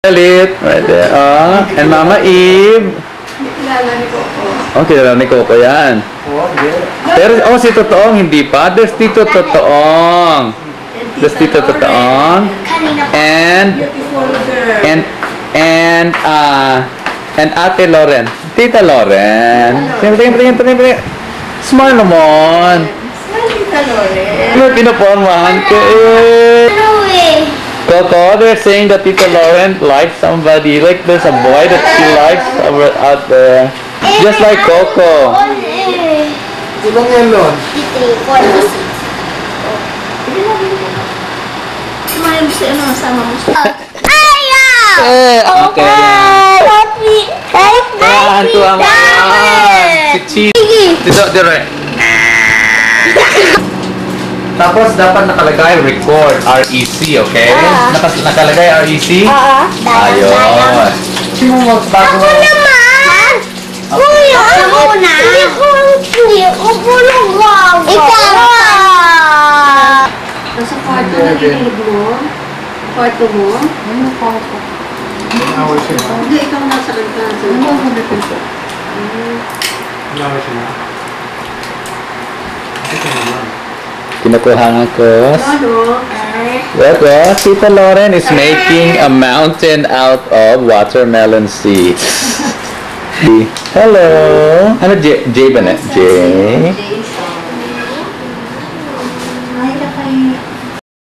Ulit. Right there. Oh. And Mama Eve. Kilala ni Coco. Oh, kilala ni Coco yan. Pero, si Totoong hindi pa. There's Tito Totoong. There's Tito Totoong. And, Beautiful girl. and Ate Loren. Tita Loren. Tingin. Smile naman. Smile, Tita Loren. Ano pinupormahan ko eh. Coco, they're saying that Tita Loren likes somebody. Like there's a boy that she likes over out there. Just like Coco. Ilang yan nun? Smile mo si ano, sama mo siya. Okay. Yan, tuwa nga. Si Chi. Dito, dire. Tapos, dapat nakalagay record, REC, okay? Nakalagay REC? Ayun. Sino mo magbago? Kuya, ako na. Hindi ko pulong. Ikaw. Nasa kwarto na nililib mo? Kwarto mo? Ano kwarto? Awal siya na. Hindi, ikaw nasa kanta. Ano ako dito? Awal siya na. Ito naman. Kinukuha ko. Ano? Look, Tita Loren is making a mountain out of watermelon seeds. Hello. Ano, J ba na? J?